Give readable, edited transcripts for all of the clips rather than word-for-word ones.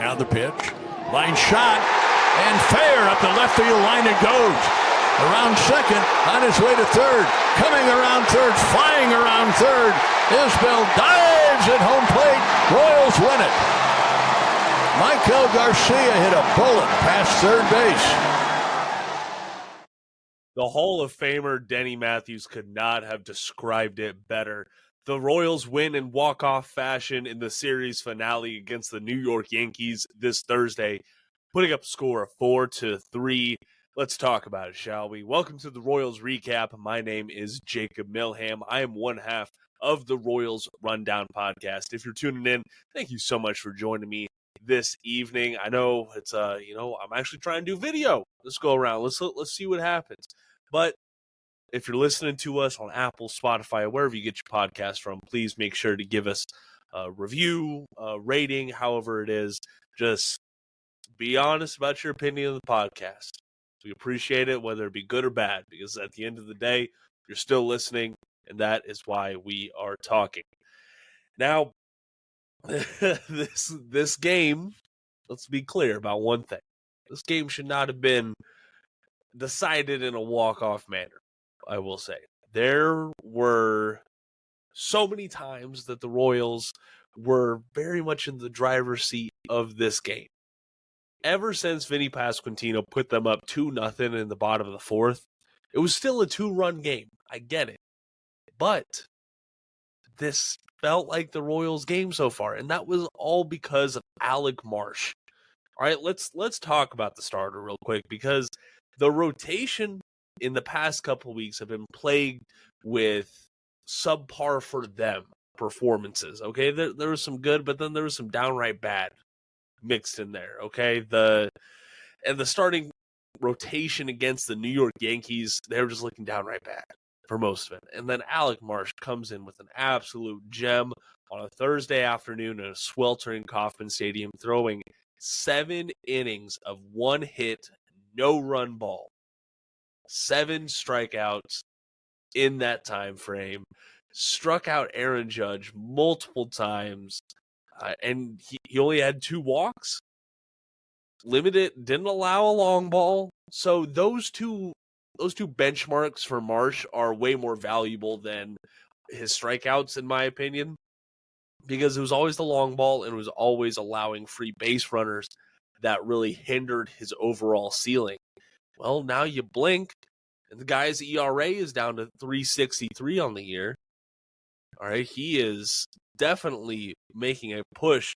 Now the pitch. Line shot. And fair up the left field line it goes. Around second, on his way to third. Coming around third, flying around third. Isbell dives at home plate. Royals win it. Maikel Garcia hit a bullet past third base. The Hall of Famer Denny Matthews could not have described it better. The Royals win in walk-off fashion in the series finale against the New York Yankees this Thursday, putting up a score of 4-3. Let's talk about it, shall we? Welcome to the Royals Recap. My name is Jacob Milham. I am one half of the Royals Rundown podcast. If you're tuning in, thank you so much for joining me this evening. I know it's I'm actually trying to do video. Let's go around. Let's see what happens. But if you're listening to us on Apple, Spotify, wherever you get your podcast from, please make sure to give us a review, a rating, however it is. Just be honest about your opinion of the podcast. We appreciate it, whether it be good or bad, because at the end of the day, you're still listening, and that is why we are talking. Now, this game, let's be clear about one thing. This game should not have been decided in a walk-off manner, I will say. There were so many times that the Royals were very much in the driver's seat of this game. Ever since Vinny Pasquantino put them up 2-0 in the bottom of the fourth, it was still a 2-run game. I get it. But this felt like the Royals' game so far, and that was all because of Alec Marsh. All right, let's talk about the starter real quick, because the rotation in the past couple of weeks have been plagued with subpar for them performances. Okay, there was some good, but then there was some downright bad mixed in there. Okay, the starting rotation against the New York Yankees, they were just looking downright bad for most of it. And then Alec Marsh comes in with an absolute gem on a Thursday afternoon in a sweltering Kauffman Stadium, throwing 7 innings of 1 hit, no run ball, 7 strikeouts in that time frame, struck out Aaron Judge multiple times, and he only had 2 walks, limited, didn't allow a long ball. So those two benchmarks for Marsh are way more valuable than his strikeouts, in my opinion, because it was always the long ball and it was always allowing free base runners that really hindered his overall ceiling. Well, now you blink, and the guy's ERA is down to 3.63 on the year. All right, he is definitely making a push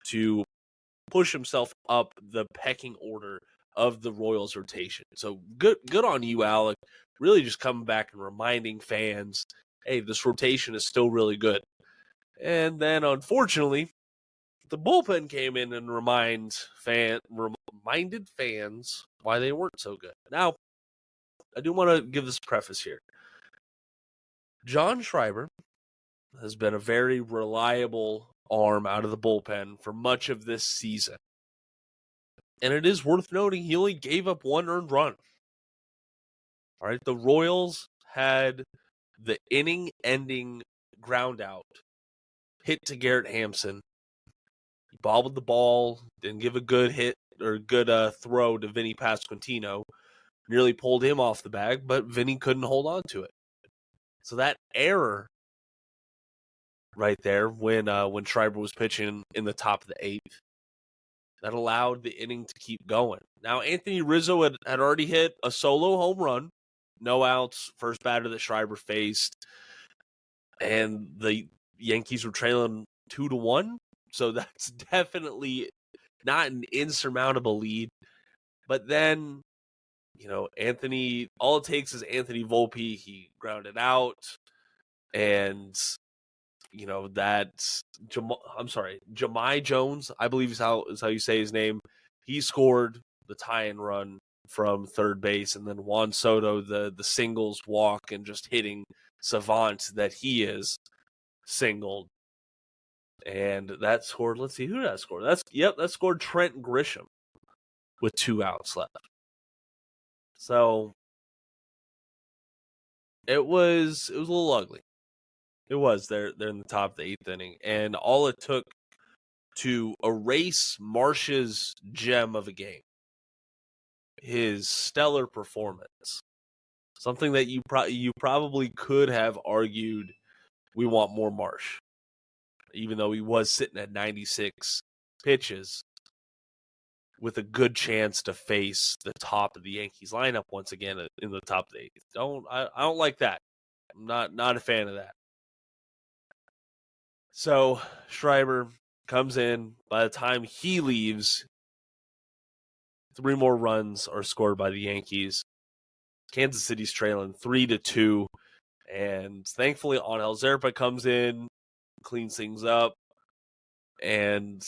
to push himself up the pecking order of the Royals rotation. So good on you, Alec. Really just coming back and reminding fans, hey, this rotation is still really good. And then, unfortunately, the bullpen came in and reminded fans why they weren't so good. Now, I do want to give this preface here. John Schreiber has been a very reliable arm out of the bullpen for much of this season. And it is worth noting he only gave up 1 earned run. All right, the Royals had the inning-ending ground out hit to Garrett Hampson. He bobbled the ball, didn't give a good hit or good throw to Vinny Pasquantino. Nearly pulled him off the bag, but Vinny couldn't hold on to it. So that error right there when Schreiber was pitching in the top of the 8th, that allowed the inning to keep going. Now, Anthony Rizzo had already hit a solo home run, no outs, first batter that Schreiber faced, and the Yankees were trailing 2-1. So that's definitely not an insurmountable lead. But then, Anthony, all it takes is Anthony Volpe. He grounded out, and that's Jahmai Jones, I believe is how you say his name. He scored the tie-in run from third base, and then Juan Soto, the singles walk and just hitting savant that he is, singled. And that scored, let's see, who did that score? That scored Trent Grisham with 2 outs left. So it was a little ugly. It was. They're in the top of the 8th inning. And all it took to erase Marsh's gem of a game, his stellar performance. Something that you probably could have argued we want more Marsh, even though he was sitting at 96 pitches with a good chance to face the top of the Yankees lineup once again in the top of the eighth. I don't like that. I'm not a fan of that. So Schreiber comes in. By the time he leaves, 3 more runs are scored by the Yankees. Kansas City's trailing 3-2. And thankfully, Angel Zerpa comes in, cleans things up. And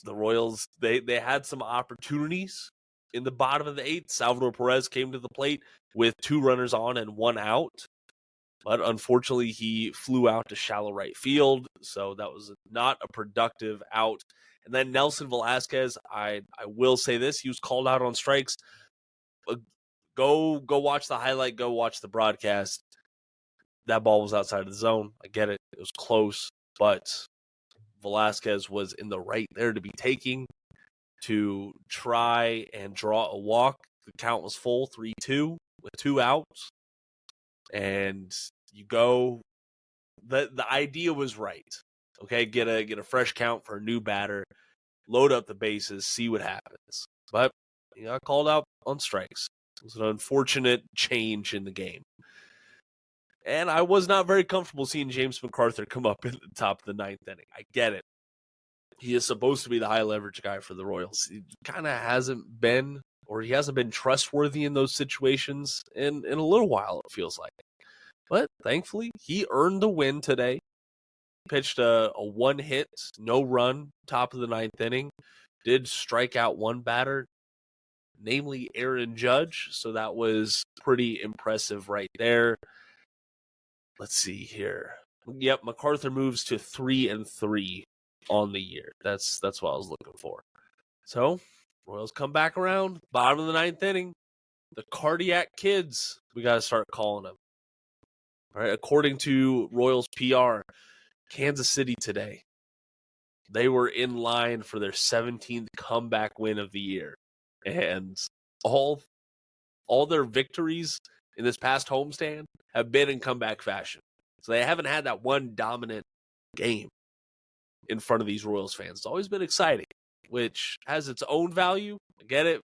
the Royals, they had some opportunities in the bottom of the 8th. Salvador Perez came to the plate with 2 runners on and 1 out. But unfortunately, he flew out to shallow right field, so that was not a productive out. And then Nelson Velasquez, I will say this, he was called out on strikes. Go watch the highlight, go watch the broadcast. That ball was outside of the zone. I get it. It was close, but Velasquez was in the right there to be taking to try and draw a walk. The count was full, 3-2 with 2 outs. And you go, the idea was right. Okay, get a fresh count for a new batter, load up the bases, see what happens. But he got called out on strikes. It was an unfortunate change in the game. And I was not very comfortable seeing James McArthur come up in the top of the 9th inning. I get it. He is supposed to be the high leverage guy for the Royals. He kind of hasn't been, or he hasn't been trustworthy in those situations in a little while, it feels like. But thankfully, he earned the win today. Pitched a 1-hit, no run, top of the 9th inning. Did strike out 1 batter, namely Aaron Judge. So that was pretty impressive right there. Let's see here. Yep, MacArthur moves to 3-3 on the year. That's what I was looking for. So, Royals come back around, bottom of the 9th inning. The Cardiac Kids, we got to start calling them. All right, according to Royals PR, Kansas City today, they were in line for their 17th comeback win of the year. And all their victories in this past homestand have been in comeback fashion. So they haven't had that one dominant game in front of these Royals fans. It's always been exciting, which has its own value. I get it.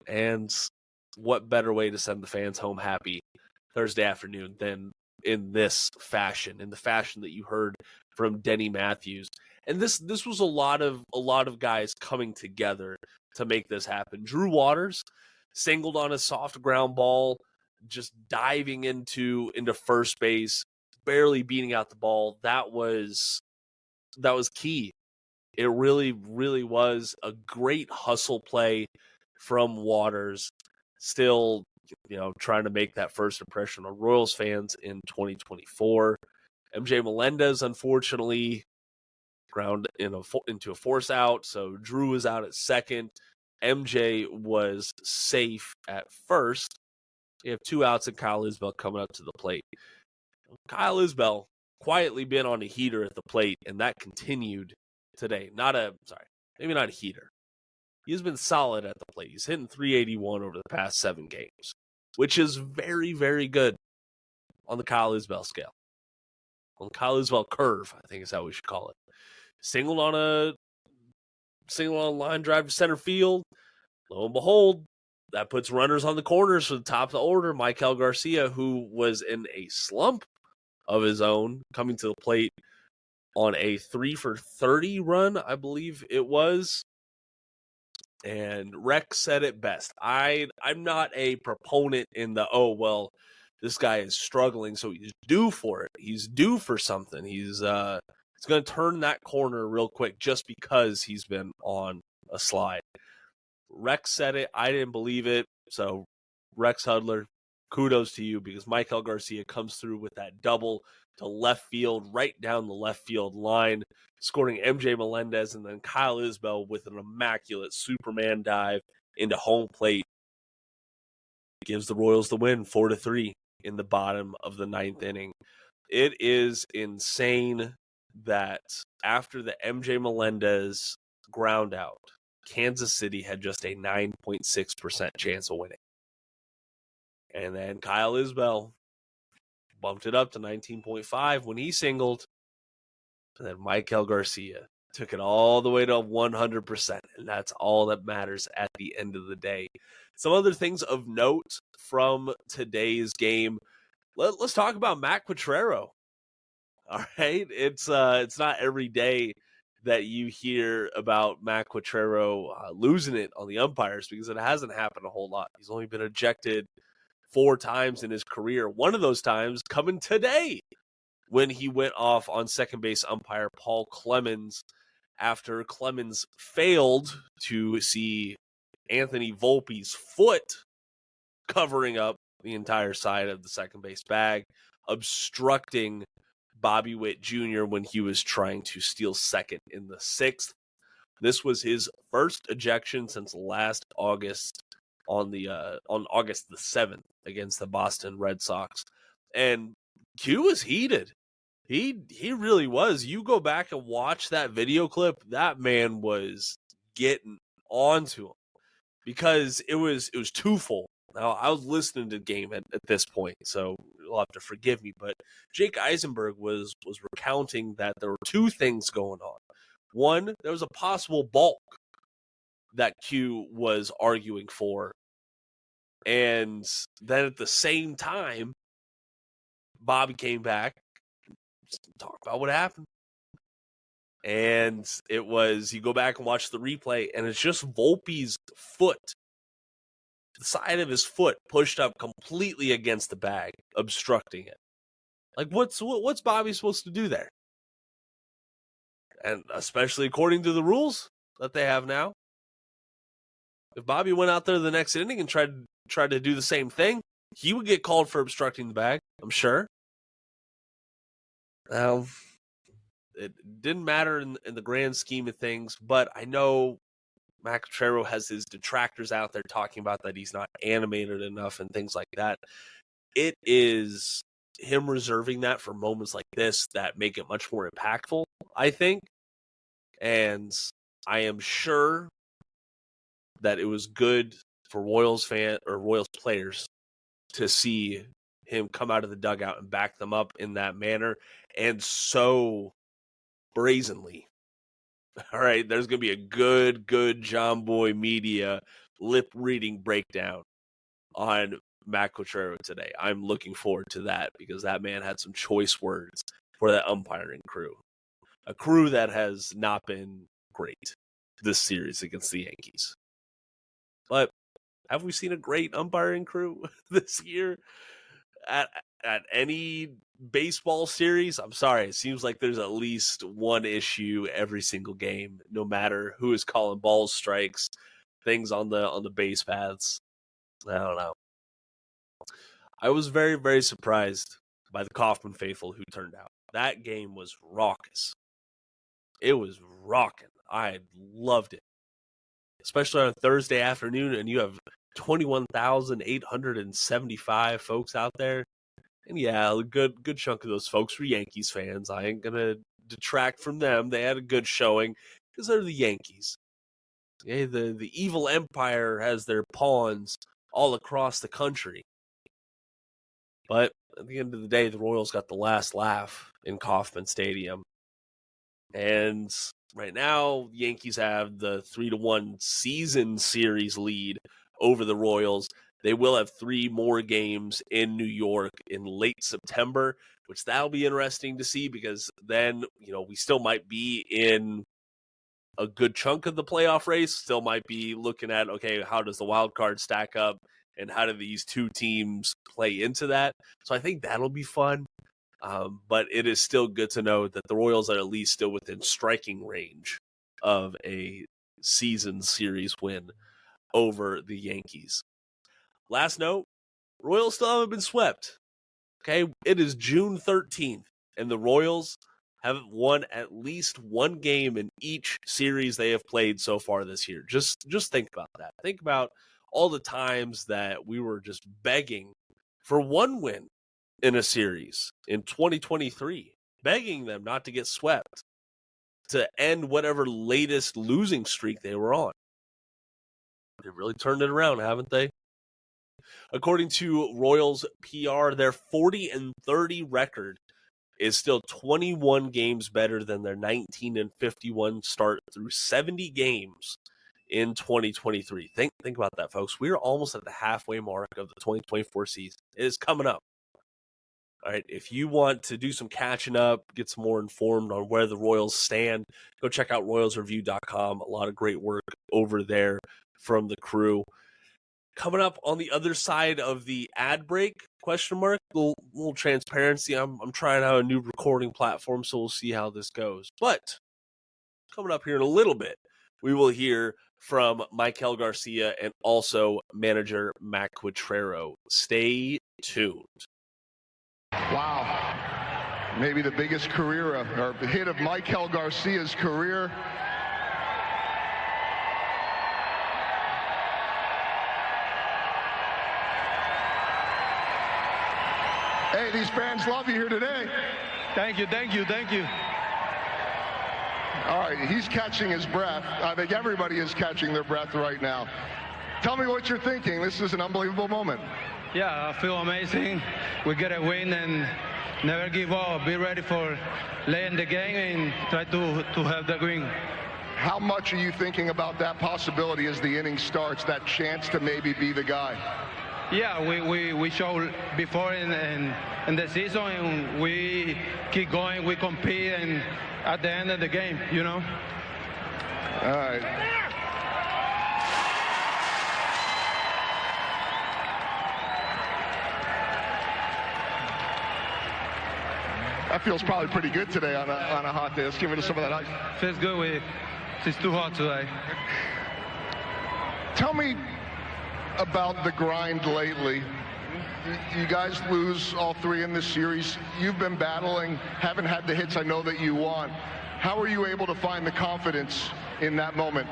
And what better way to send the fans home happy Thursday afternoon than in this fashion, in the fashion that you heard from Denny Matthews. And this was a lot of guys coming together to make this happen. Drew Waters singled on a soft ground ball, just diving into first base, barely beating out the ball. That was key. It really, really was a great hustle play from Waters. Still, trying to make that first impression on Royals fans in 2024. MJ Melendez, unfortunately, ground into a force out, so Drew was out at second. MJ was safe at first. You have 2 outs and Kyle Isbell coming up to the plate. Kyle Isbell quietly been on a heater at the plate, and that continued today. Maybe not a heater. He's been solid at the plate. He's hitting .381 over the past 7 games, which is very, very good on the Kyle Isbell scale. On the Kyle Isbell curve, I think is how we should call it. Singled on a line drive to center field. Lo and behold, that puts runners on the corners for the top of the order. Maikel Garcia, who was in a slump of his own, coming to the plate on a 3-for-30 run, I believe it was. And Rex said it best. I'm not a proponent in the, this guy is struggling, so he's due for it. He's due for something. He's going to turn that corner real quick just because he's been on a slide. Rex said it. I didn't believe it. So, Rex Hudler, kudos to you, because Maikel Garcia comes through with that double to left field, right down the left field line, scoring MJ Melendez, and then Kyle Isbell with an immaculate Superman dive into home plate. Gives the Royals the win, 4-3 in the bottom of the 9th inning. It is insane that after the MJ Melendez ground out, Kansas City had just a 9.6% chance of winning. And then Kyle Isbell bumped it up to 19.5 when he singled. And then Maikel Garcia took it all the way to 100%. And that's all that matters at the end of the day. Some other things of note from today's game. Let's talk about Matt Quatraro. All right. It's not every day that you hear about Matt Quatraro losing it on the umpires, because it hasn't happened a whole lot. He's only been ejected 4 times in his career. One of those times coming today when he went off on second base umpire Paul Clemens after Clemens failed to see Anthony Volpe's foot covering up the entire side of the second base bag, obstructing Bobby Witt Jr. when he was trying to steal second in the 6th. This was his first ejection since last August on August the 7th against the Boston Red Sox. And Q was heated. He really was. You go back and watch that video clip, that man was getting onto him because it was twofold. Now, I was listening to the game at this point, so you'll have to forgive me, but Jake Eisenberg was recounting that there were 2 things going on. One, there was a possible balk that Q was arguing for. And then at the same time, Bobby came back to talk about what happened. And it was, you go back and watch the replay, and it's just Volpe's foot, the side of his foot pushed up completely against the bag, obstructing it. Like, what's Bobby supposed to do there? And especially according to the rules that they have now, if Bobby went out there the next inning and tried to do the same thing, he would get called for obstructing the bag, I'm sure. It didn't matter in the grand scheme of things, but I know Matt Quatraro has his detractors out there talking about that he's not animated enough and things like that. It is him reserving that for moments like this that make it much more impactful, I think. And I am sure that it was good for Royals players to see him come out of the dugout and back them up in that manner and so brazenly. All right, there's going to be a good John Boy Media lip-reading breakdown on Matt Quatraro today. I'm looking forward to that because that man had some choice words for that umpiring crew. A crew that has not been great this series against the Yankees. But have we seen a great umpiring crew this year at any baseball series? I'm sorry. It seems like there's at least one issue every single game, no matter who is calling balls, strikes, things on the base paths. I don't know. I was very, very surprised by the Kauffman faithful who turned out. That game was raucous. It was rocking. I loved it. Especially on a Thursday afternoon, and you have 21,875 folks out there. And yeah, a good chunk of those folks were Yankees fans. I ain't going to detract from them. They had a good showing because they're the Yankees. Okay, the evil empire has their pawns all across the country. But at the end of the day, the Royals got the last laugh in Kauffman Stadium. And right now, the Yankees have the 3-1 season series lead over the Royals. They will have 3 more games in New York in late September, which that'll be interesting to see because then, we still might be in a good chunk of the playoff race. Still might be looking at, okay, how does the wild card stack up and how do these 2 teams play into that? So I think that'll be fun. But it is still good to know that the Royals are at least still within striking range of a season series win over the Yankees. Last note, Royals still haven't been swept. Okay, it is June 13th, and the Royals haven't won at least one game in each series they have played so far this year. Just think about that. Think about all the times that we were just begging for one win in a series in 2023, begging them not to get swept. to end whatever latest losing streak they were on. They really turned it around, haven't they? According to Royals PR, their 40-30 record is still 21 games better than their 19-51 start through 70 games in 2023. Think about that, folks. We're almost at the halfway mark of the 2024 season. It is coming up. All right, if you want to do some catching up, get some more informed on where the Royals stand, go check out royalsreview.com. A lot of great work over there from the crew. Coming up on the other side of the ad break, question mark, little transparency. I'm trying out a new recording platform, so we'll see how this goes. But coming up here in a little bit, we will hear from Maikel Garcia and also manager Matt Quatraro. Stay tuned. Wow. Maybe the biggest career or hit of Maikel Garcia's career. Hey, these fans love you here today. Thank you, thank you, thank you. All right, he's catching his breath. I think everybody is catching their breath right now. Tell me what you're thinking. This is an unbelievable moment. Yeah, I feel amazing. We get a win and never give up. Be ready for laying the game and try to have the win. How much are you thinking about that possibility as the inning starts, that chance to maybe be the guy? Yeah, we showed before in the season, and we keep going, we compete, and at the end of the game, you know. All right. That feels probably pretty good today on a hot day. Let's give it some of that ice. Feels good. It's too hot today. Tell me about the grind lately. You guys lose all three in this series. You've been battling, haven't had the hits I know that you want. How are you able to find the confidence in that moment?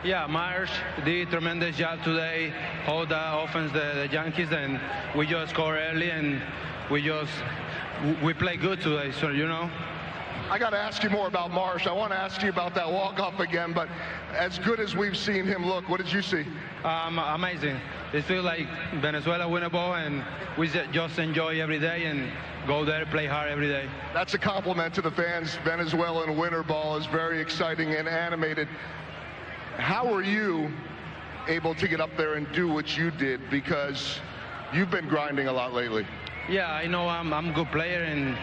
Yeah, Myers did a tremendous job today. Hold the offense, the Yankees, and we just score early, and we play good today, so you know. I got to ask you more about Marsh. I want to ask you about that walk-off again, but as good as we've seen him look, what did you see? Amazing. It feels like Venezuela win a ball, and we just enjoy every day and go there, play hard every day. That's a compliment to the fans. Venezuelan winter ball is very exciting and animated. How are you able to get up there and do what you did? Because you've been grinding a lot lately. Yeah, I know I'm a good player, and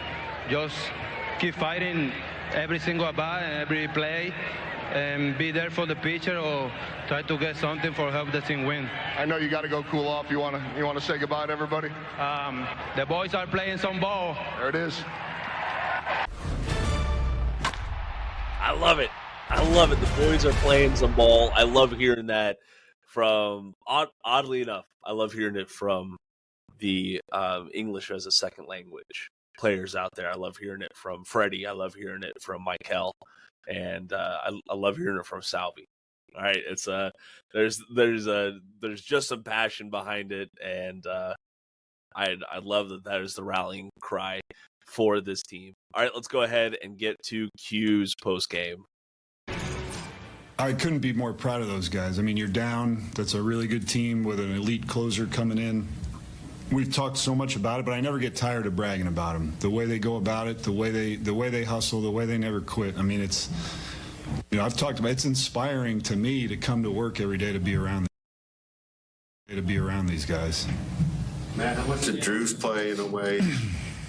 just keep fighting every single bat and every play, and be there for the pitcher or try to get something for help the team win. I know you got to go cool off. You want to say goodbye to everybody? The boys are playing some ball. There it is. I love it. I love it. The boys are playing some ball. I love hearing that from, oddly enough, I love hearing it from the English as a second language players out there. I love hearing it from Freddie. I love hearing it from Maikel, and I love hearing it from Salvi. All right, it's there's just some passion behind it, and I love that is the rallying cry for this team. All right, let's go ahead and get to Q's post game. I couldn't be more proud of those guys. I mean, you're down. That's a really good team with an elite closer coming in. We've talked so much about it, but I never get tired of bragging about them. The way they go about it, the way they hustle, the way they never quit. I mean, it's, you know, I've talked about, it's inspiring to me to come to work every day to be around these guys. Matt, how much did Drew's play in a way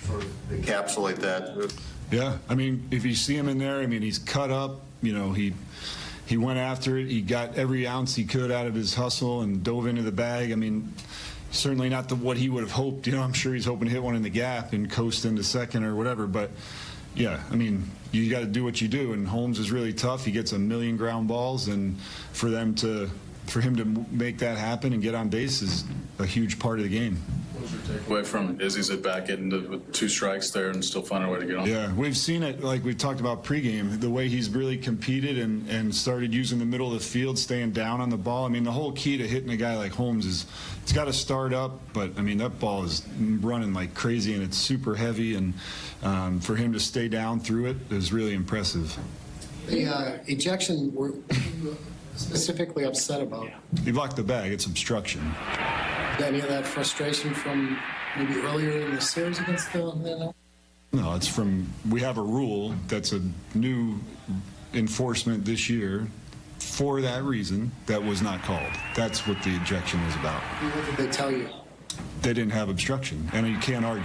for the encapsulate that? Yeah, I mean, if you see him in there, I mean, he's cut up. You know, he went after it. He got every ounce he could out of his hustle and dove into the bag. I mean, certainly not what he would have hoped. You know, I'm sure he's hoping to hit one in the gap and coast into second or whatever. But, yeah, I mean, you got to do what you do. And Holmes is really tough. He gets a million ground balls. And for him to make that happen and get on base is a huge part of the game. What was your takeaway from Izzy's at bat getting with 2 strikes there and still finding a way to get on? Yeah, we've seen it, like we talked about pregame, the way he's really competed and started using the middle of the field, staying down on the ball. I mean, the whole key to hitting a guy like Holmes is it's got to start up, but, I mean, that ball is running like crazy and it's super heavy, and for him to stay down through it is really impressive. The ejection were specifically upset about. He blocked the bag. It's obstruction. Any of that frustration from maybe earlier in the series against the No, it's from, we have a rule that's a new enforcement this year for that reason that was not called. That's what the ejection was about. What did they tell you? They didn't have obstruction, and you can't argue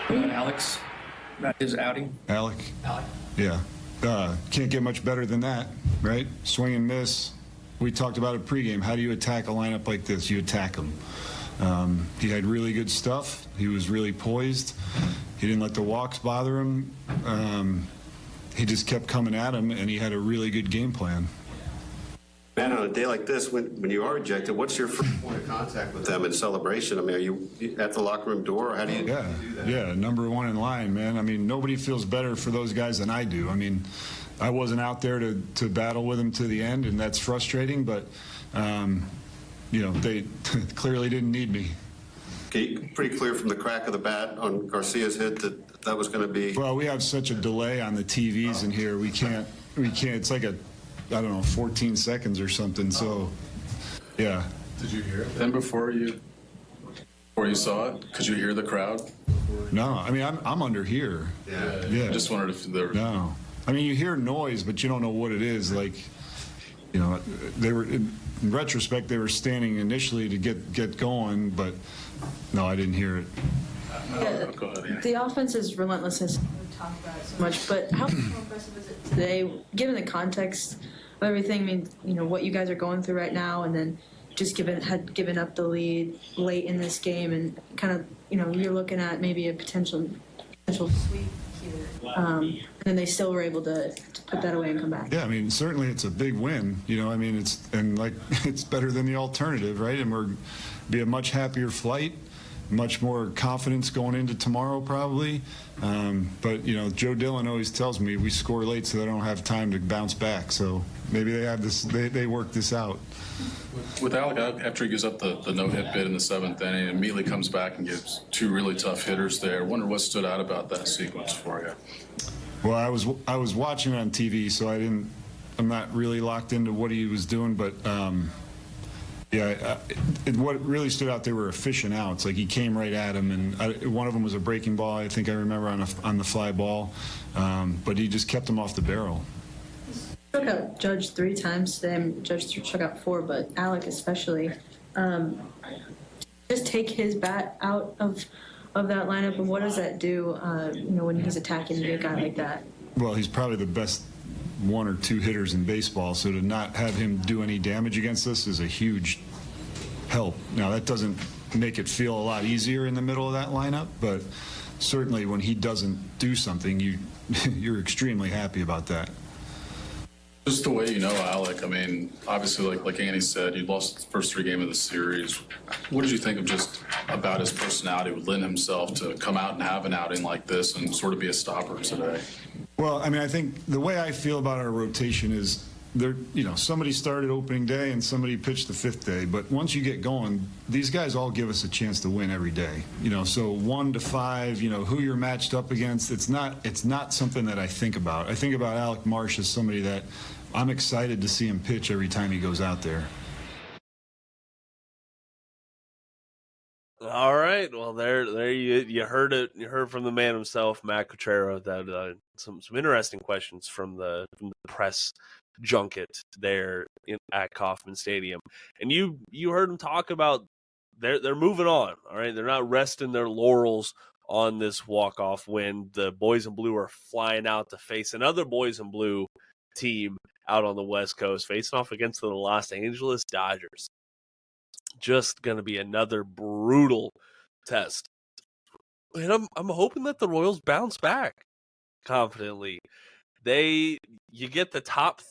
it. Alex, about his outing. Alec? Yeah. Can't get much better than that, right? Swing and miss. We talked about it pregame. How do you attack a lineup like this? You attack them. He had really good stuff. He was really poised. He didn't let the walks bother him. He just kept coming at him, and he had a really good game plan. Man, on a day like this, when you are ejected, what's your first point of contact with them in celebration? I mean, are you at the locker room door, or how do you do that? Yeah, number one in line, man. I mean, nobody feels better for those guys than I do. I mean, I wasn't out there to battle with them to the end, and that's frustrating, but, they clearly didn't need me. Okay, pretty clear from the crack of the bat on Garcia's hit that was going to be. Well, we have such a delay on the TVs in here. We can't. It's like 14 seconds or something. So, yeah. Did you hear it then before you saw it? Could you hear the crowd? No, I mean I'm under here. Yeah. I just wondered if there. No, I mean you hear noise, but you don't know what it is. Like, they were in retrospect they were standing initially to get going, but no, I didn't hear it. Go ahead. The offense is relentless. We've talked about it so much, but how impressive is it today, given the context of everything? I mean, what you guys are going through right now, and then just had given up the lead late in this game, and kind of, you're looking at maybe a potential sweep here, and then they still were able to put that away and come back. Yeah, I mean, certainly it's a big win. I mean, it's better than the alternative, right? And we're be a much happier flight. Much more confidence going into tomorrow, probably. But Joe Dillon always tells me we score late so they don't have time to bounce back. So maybe they have this. They work this out. With Alec, after he gives up the no-hit bid in the seventh inning, immediately comes back and gives two really tough hitters there. I wonder what stood out about that sequence for you. Well, I was watching on TV, so I'm not really locked into what he was doing, but. What really stood out, they were efficient outs. Like he came right at him, and one of them was a breaking ball. I think I remember on the fly ball, but he just kept him off the barrel. Struck out Judge 3 times today. Judge struck out 4, but Alec especially. Just take his bat out of that lineup, and what does that do? When he's attacking a guy like that. Well, he's probably the best 1 or 2 hitters in baseball, so to not have him do any damage against us is a huge help. Now, that doesn't make it feel a lot easier in the middle of that lineup, but certainly when he doesn't do something, you're extremely happy about that. Just the way Alec, I mean, obviously, like Andy said, you lost the first 3 games of the series. What did you think of just about his personality would lend himself to come out and have an outing like this and sort of be a stopper today? Well, I mean, I think the way I feel about our rotation is somebody started opening day and somebody pitched the 5th day. But once you get going, these guys all give us a chance to win every day. So 1 to 5, who you're matched up against. It's not something that I think about. I think about Alec Marsh as somebody that I'm excited to see him pitch every time he goes out there. All right, well, there you heard it. You heard from the man himself, Matt Quatraro. That some interesting questions from the press junket there at Kauffman Stadium, and you heard him talk about they're moving on. All right, they're not resting their laurels on this walk-off win. The boys in blue are flying out to face another boys in blue team out on the West Coast, facing off against the Los Angeles Dodgers. Just going to be another brutal test. And I'm hoping that the Royals bounce back confidently. You get the top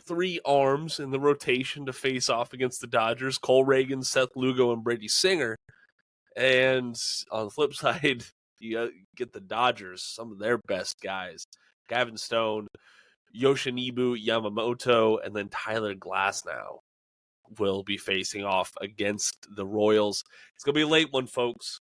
3 arms in the rotation to face off against the Dodgers: Cole Reagan, Seth Lugo, and Brady Singer. And on the flip side, you get the Dodgers, some of their best guys: Gavin Stone, Yoshinobu Yamamoto, and then Tyler Glasnow will be facing off against the Royals. It's going to be a late one, folks.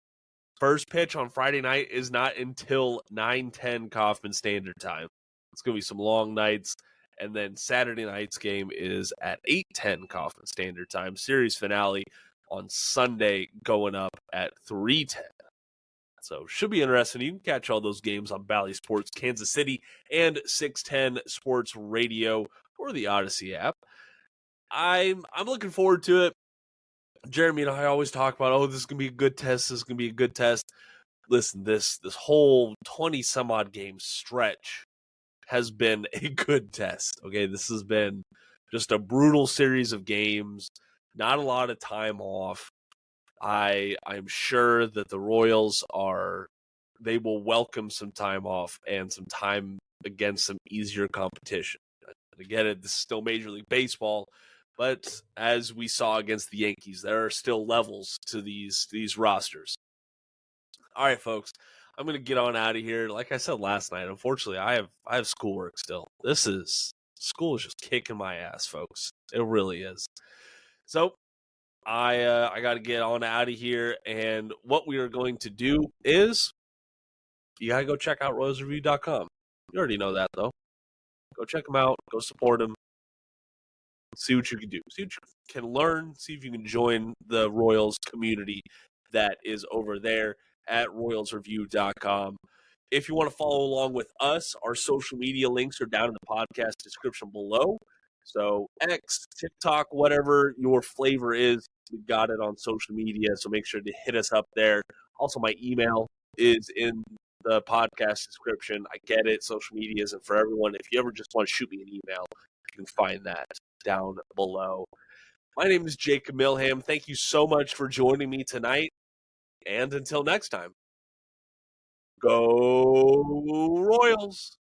First pitch on Friday night is not until 9:10 Kauffman Standard Time. It's going to be some long nights. And then Saturday night's game is at 8:10 Kaufman Standard Time. Series finale on Sunday going up at 3:10. So should be interesting. You can catch all those games on Bally Sports Kansas City and 610 Sports Radio or the Odyssey app. I'm looking forward to it. Jeremy and I always talk about, this is going to be a good test. This is going to be a good test. Listen, this whole 20-some-odd game stretch has been a good test. Okay, this has been just a brutal series of games. Not a lot of time off. I'm sure that the Royals they will welcome some time off and some time against some easier competition. And again, this is still Major League Baseball, but as we saw against the Yankees, there are still levels to these rosters. All right, folks, I'm going to get on out of here. Like I said last night, unfortunately, I have schoolwork still. School is just kicking my ass, folks. It really is. So I got to get on out of here, and what we are going to do is you got to go check out royalsreview.com. You already know that, though. Go check them out. Go support them. See what you can do. See what you can learn. See if you can join the Royals community that is over there at royalsreview.com. If you want to follow along with us, our social media links are down in the podcast description below. So X, TikTok, whatever your flavor is, we got it on social media, so make sure to hit us up there. Also, my email is in the podcast description. I get it. Social media isn't for everyone. If you ever just want to shoot me an email, you can find that down below. My name is Jacob Milham. Thank you so much for joining me tonight. And until next time, go Royals!